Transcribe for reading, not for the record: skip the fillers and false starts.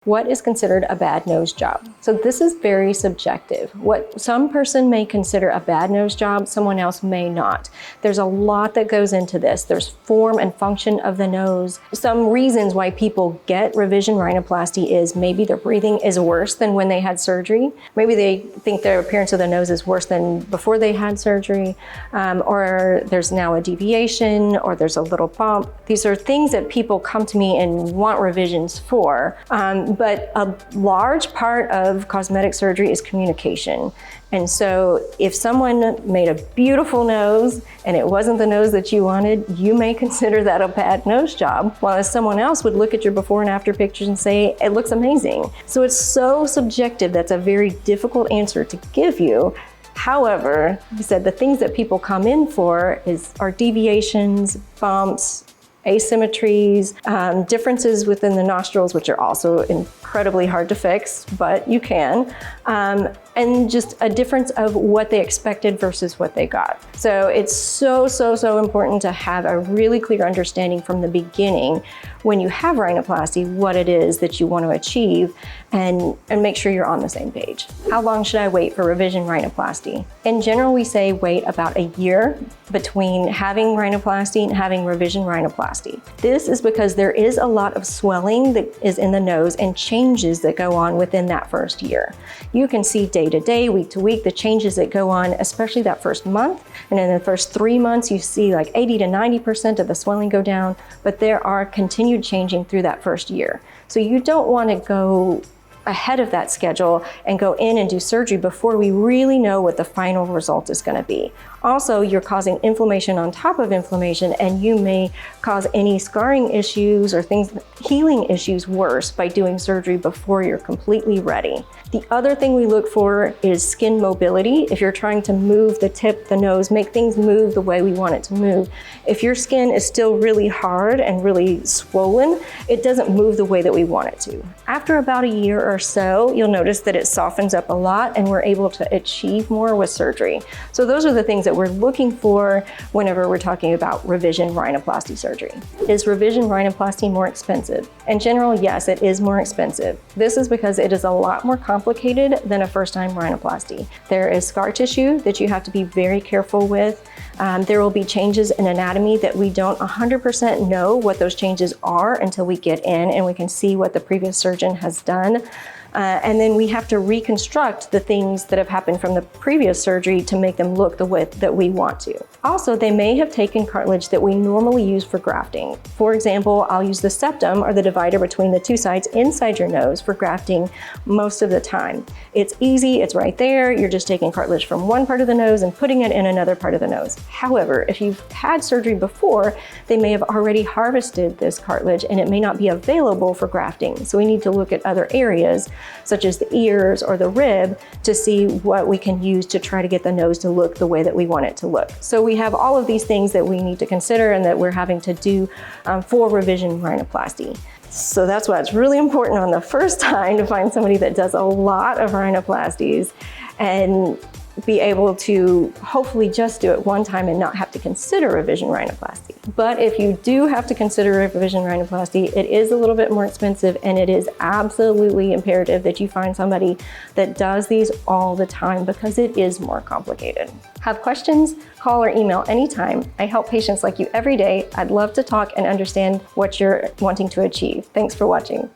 What is considered a bad nose job? So this is very subjective. What some person may consider a bad nose job, someone else may not. There's a lot that goes into this. There's form and function of the nose. Some reasons why people get revision rhinoplasty is maybe their breathing is worse than when they had surgery. Maybe they think their appearance of the nose is worse than before they had surgery, or there's now a deviation, or there's a little bump. These are things that people come to me and want revisions for. But a large part of cosmetic surgery is communication. And so if someone made a beautiful nose and it wasn't the nose that you wanted, you may consider that a bad nose job, while someone else would look at your before and after pictures and say, it looks amazing. So it's so subjective, that's a very difficult answer to give you. However, like I said, the things that people come in for are deviations, bumps, asymmetries, differences within the nostrils, which are also incredibly hard to fix, but you can, and just a difference of what they expected versus what they got. So it's so important to have a really clear understanding from the beginning when you have rhinoplasty, what it is that you want to achieve, and make sure you're on the same page. How long should I wait for revision rhinoplasty? In general, we say wait about a year between having rhinoplasty and having revision rhinoplasty. This is because there is a lot of swelling that is in the nose and changes that go on within that first year. You can see day to day, week to week, the changes that go on, especially that first month. And in the first 3 months, you see like 80 to 90% of the swelling go down, but there are continued changing through that first year. So you don't want to go ahead of that schedule and go in and do surgery before we really know what the final result is going to be. Also, you're causing inflammation on top of inflammation, and you may cause any scarring issues or healing issues worse by doing surgery before you're completely ready. The other thing we look for is skin mobility. If you're trying to move the tip, the nose, make things move the way we want it to move. If your skin is still really hard and really swollen, it doesn't move the way that we want it to. After about a year or so, you'll notice that it softens up a lot and we're able to achieve more with surgery. So those are the things that we're looking for whenever we're talking about revision rhinoplasty surgery. Is revision rhinoplasty more expensive? In general, yes, it is more expensive. This is because it is a lot more complicated than a first-time rhinoplasty. There is scar tissue that you have to be very careful with. There will be changes in anatomy that we don't 100% know what those changes are until we get in and we can see what the previous surgeon has done. And then we have to reconstruct the things that have happened from the previous surgery to make them look the way that we want to. Also, they may have taken cartilage that we normally use for grafting. For example, I'll use the septum, or the divider between the two sides inside your nose, for grafting most of the time. It's easy, it's right there. You're just taking cartilage from one part of the nose and putting it in another part of the nose. However, if you've had surgery before, they may have already harvested this cartilage and it may not be available for grafting. So we need to look at other areas, such as the ears or the rib, to see what we can use to try to get the nose to look the way that we want it to look. So we have all of these things that we need to consider and that we're having to do for revision rhinoplasty. So that's why it's really important on the first time to find somebody that does a lot of rhinoplasties and be able to hopefully just do it one time and not have to consider revision rhinoplasty. But if you do have to consider revision rhinoplasty, it is a little bit more expensive, and it is absolutely imperative that you find somebody that does these all the time because it is more complicated. Have questions? Call or email anytime. I help patients like you every day. I'd love to talk and understand what you're wanting to achieve. Thanks for watching.